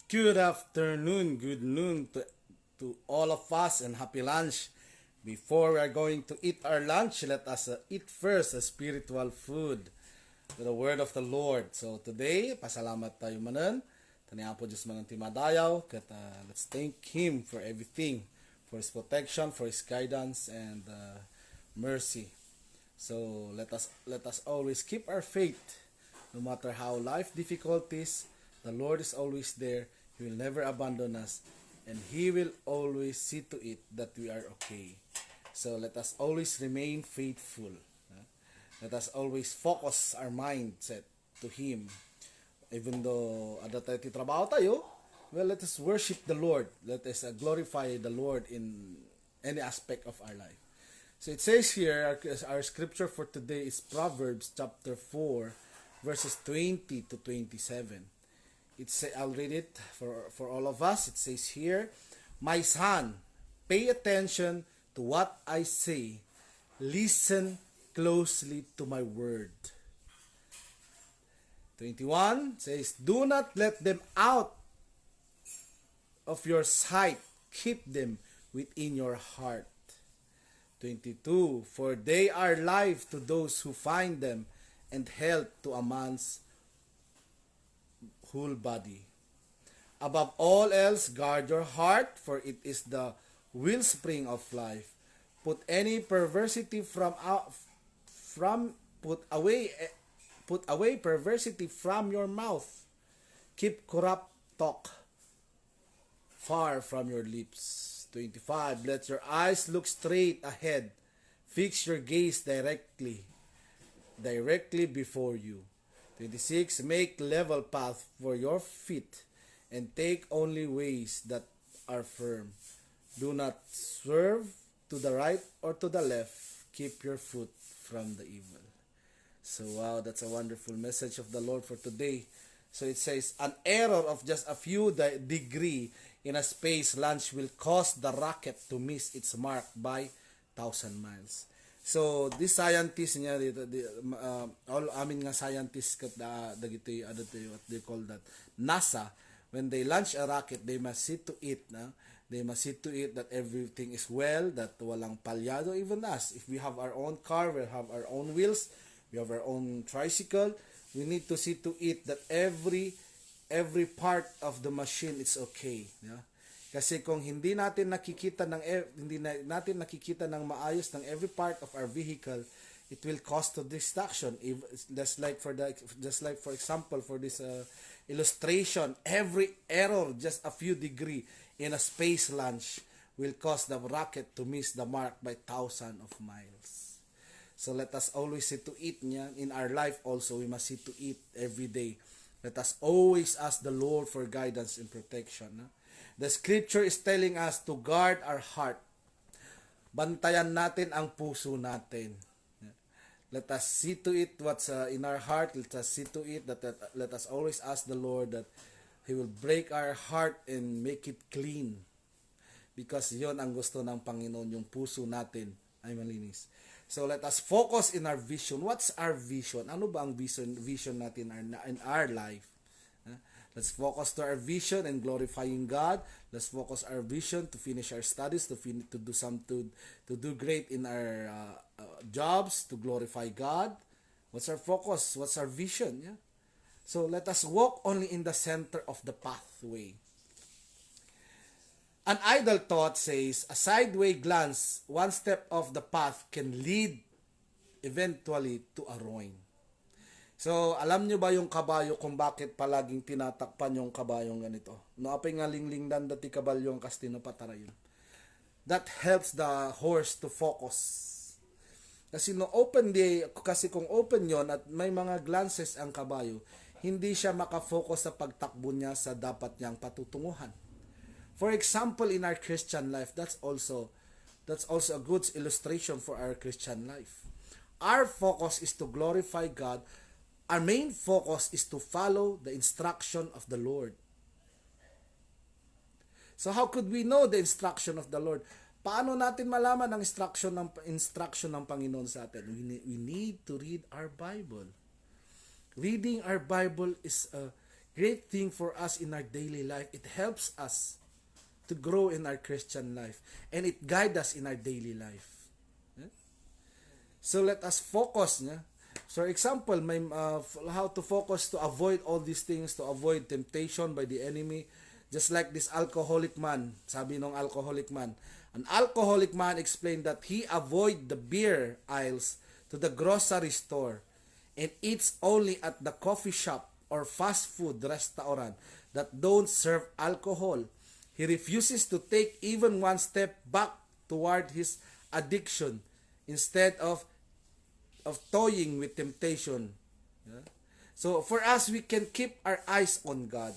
Good afternoon, good noon to all of us, and happy lunch. Before we are going to eat our lunch, let us eat first a spiritual food with the word of the Lord. So today, pasalamat tayo manan. Taniyan po Diyos manan timadayaw. Let's thank Him for everything, for His protection, for His guidance, and mercy. So let us always keep our faith, no matter how life difficulties. The Lord is always there. He will never abandon us, and He will always see to it that we are okay. So let us always remain faithful. Let us always focus our mindset to Him. Even though ada tayo titrabaho tayo, well, let us worship the Lord. Let us glorify the Lord in any aspect of our life. So it says here, our scripture for today is Proverbs chapter 4, verses 20 to 27. I'll read it for all of us. It says here, "My son, pay attention to what I say. Listen closely to my word." 21 says, "Do not let them out of your sight. Keep them within your heart." 22, "For they are life to those who find them, and health to a man's whole body. Above all else, guard your heart, for it is the wellspring of life. Put any perversity put away perversity from your mouth. Keep corrupt talk far from your lips." 25, "Let your eyes look straight ahead. Fix your gaze directly before you." 26, "Make level path for your feet, and take only ways that are firm. Do not swerve to the right or to the left. Keep your foot from the evil." So wow, that's a wonderful message of the Lord for today. So it says, an error of just a few degree in a space launch will cause the rocket to miss its mark by 1,000 miles. So this scientist niya dito, all amin nga scientists kat dagito what they call that, NASA, when they launch a rocket, they must see to it they must see to it that everything is well, that walang palyado. Even us, if we have our own car, we have our own wheels, we have our own tricycle, we need to see to it that every part of the machine is okay. Yeah? Kasi kung hindi natin nakikita ng maayos ng every part of our vehicle, it will cause to distraction. Just like for example for this illustration, every error just a few degree in a space launch will cause the rocket to miss the mark by 1,000 of miles. So let us always see to it niya. In our life also, we must see to it every day. Let us always ask the Lord for guidance and protection. The scripture is telling us to guard our heart. Bantayan natin ang puso natin. Let us see to it what's in our heart. Let us see to it let us always ask the Lord that He will break our heart and make it clean. Because yon ang gusto ng Panginoon, yung puso natin ay malinis. So let us focus in our vision. What's our vision? Ano ba ang vision natin in our life? Let's focus to our vision and glorifying God. Let's focus our vision to finish our studies, to do great in our jobs, to glorify God. What's our focus? What's our vision? Yeah. So let us walk only in the center of the pathway. An idle thought says, a sideways glance, one step off the path can lead eventually to a ruin. So, alam nyo ba yung kabayo kung bakit palaging tinatakpan yung kabayong ganito? No, apay nga linglingdan dati kabalyong kastino patarayon. That helps the horse to focus. Kasi kung open yon at may mga glances ang kabayo, hindi siya makafocus sa pagtakbo niya sa dapat niyang patutunguhan. For example, in our Christian life, that's also a good illustration for our Christian life. Our focus is to glorify God. Our main focus is to follow the instruction of the Lord. So how could we know the instruction of the Lord? Paano natin malaman ang instruction ng Panginoon sa atin? We need to read our Bible. Reading our Bible is a great thing for us in our daily life. It helps us to grow in our Christian life, and it guides us in our daily life. So let us focus. So example, may how to focus to avoid all these things, to avoid temptation by the enemy. Just like this alcoholic man, sabi nung alcoholic man. An alcoholic man explained that he avoid the beer aisles to the grocery store and eats only at the coffee shop or fast food restaurant that don't serve alcohol. He refuses to take even one step back toward his addiction instead of toying with temptation. Yeah? So for us, we can keep our eyes on God.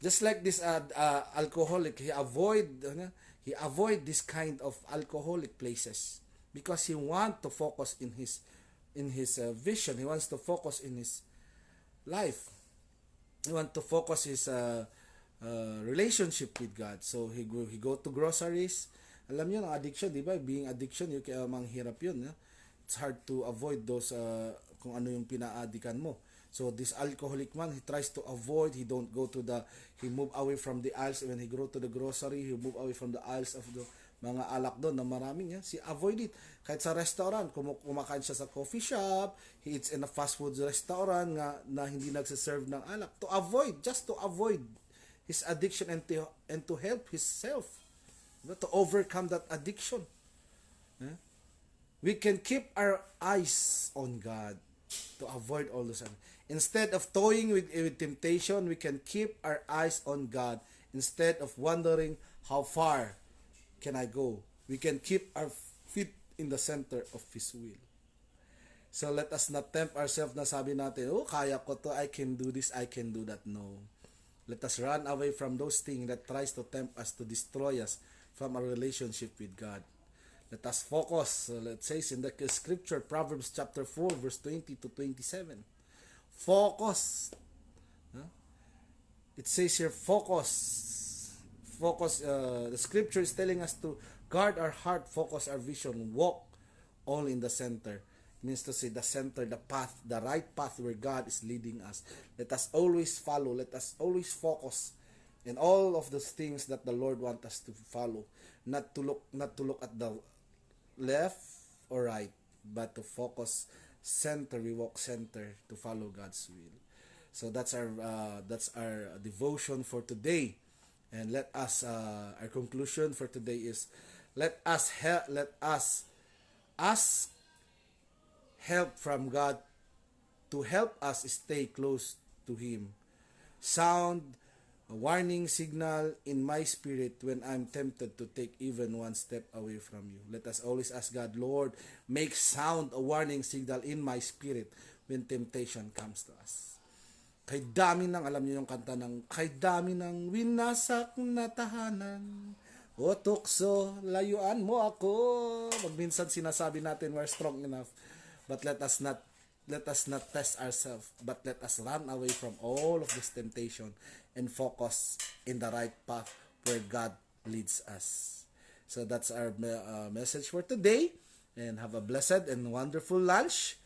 Just like this alcoholic, he avoid this kind of alcoholic places because he want to focus in his vision. He wants to focus in his life. He want to focus his relationship with God. So he go to groceries. Alam niyo, ang addiction, di ba? Being addiction, yung manghirap yun. It's hard to avoid those kung ano yung pina-addikan mo. So this alcoholic man, he tries to avoid, he move away from the aisles. When he go to the grocery, he move away from the aisles of the mga alak doon na maraming yan. Si avoid it. Kahit sa restaurant, kumakain siya sa coffee shop, he eats in a fast food restaurant na hindi nagsiserve ng alak. Just to avoid his addiction and to help himself. To overcome that addiction. We can keep our eyes on God to avoid all those. Instead of toying with temptation, we can keep our eyes on God instead of wondering how far can I go. We can keep our feet in the center of His will. So let us not tempt ourselves na sabi natin, kaya ko to, I can do this, I can do that. No. Let us run away from those things that tries to tempt us to destroy us from our relationship with God. Let us focus. It says in the scripture, Proverbs chapter 4, verse 20 to 27. Focus. It says here, focus. Focus. The scripture is telling us to guard our heart, focus our vision, walk all in the center. It means to say the center, the path, the right path where God is leading us. Let us always follow. Let us always focus in all of those things that the Lord wants us to follow. Not to look at the left or right, but to focus center. We walk center to follow God's will. So that's our devotion for today. And let us our conclusion for today is let us ask help from God to help us stay close to Him. Sound a warning signal in my spirit when I'm tempted to take even one step away from you. Let us always ask God, Lord, make sound a warning signal in my spirit when temptation comes to us. Kay dami ng, alam niyo yung kanta ng, kay dami ng winasak na tahanan, o tukso, layuan mo ako. Minsan sinasabi natin we're strong enough, but let us not test ourselves, but let us run away from all of this temptation and focus in the right path where God leads us. So that's our message for today, and have a blessed and wonderful lunch.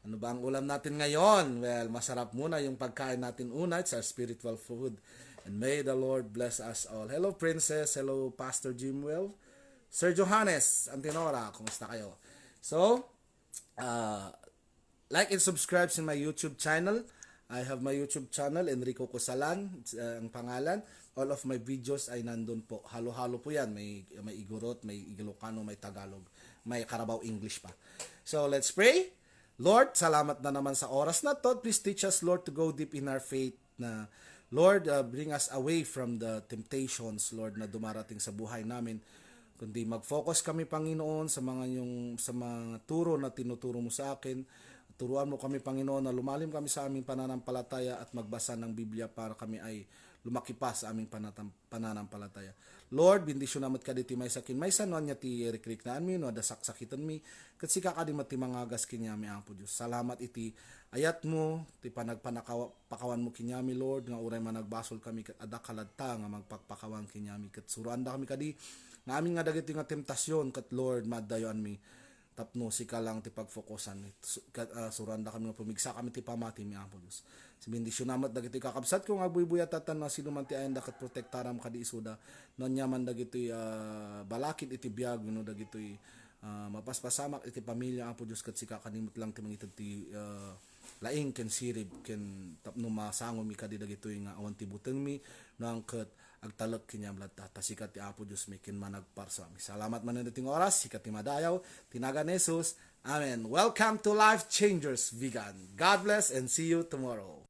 Ano ba ang ulam natin ngayon? Well, masarap muna yung pagkain natin una. It's our spiritual food. And may the Lord bless us all. Hello, Princess. Hello, Pastor Jimwell. Sir Johannes Antinora, kumusta kayo? So, like and subscribe in my YouTube channel. I have my YouTube channel, Enrico Cusalan, ang pangalan. All of my videos ay nandun po. Halo-halo po yan. May Igorot, may Ilocano, may Tagalog, may Carabao English pa. So, let's pray. Lord, salamat na naman sa oras na to. Please teach us, Lord, to go deep in our faith. Na Lord, bring us away from the temptations, Lord, na dumarating sa buhay namin. Kundi mag-focus kami, Panginoon, sa mga turo na tinuturo mo sa akin. Turuan mo kami, Panginoon, na lumalim kami sa aming pananampalataya at magbasa ng Biblia para kami ay lumaki pa sa aming pananampalataya. Lord, bindisyon namat ka diti may sakin. May sanon niya ti rekriknaan mi, no, dasaksakitan mi. Kat sika ka di mati mangagas kinyami ang po Diyos. Salamat iti ayat mo, ti panagpakawan mo kinyami, Lord, nga uray managbasol kami kat adakaladta nga magpakpakawan kinyami. Kat suruan da kami kadi, nga amin nga dagiti nga temptasyon, kat Lord, madayoan mi. tapno sika lang ti pagfokusan suranda kami nga pumigsa kami ti pamati mi Apo Dios si bendisyon namat dagiti kakabsat ko nga buybuyat tatan na sino man ti ayan dakat protektaram kadi isuda non nyaman dagiti balakid iti biag no dagiti mapaspasamak iti pamilya Apo Dios ket sika kanimot lang ti mangited ti laing ken sirib ken tapno masango mi kadi dagitoy nga awan ti buteng mi nang ket agtalek kinyam latta sikat ti Apo Dios mi ken managparsa mi salamat man ting oras sikat ti madayaw tinaga ni Jesus amen. Welcome to Life Changers Vegan. God bless and see you tomorrow.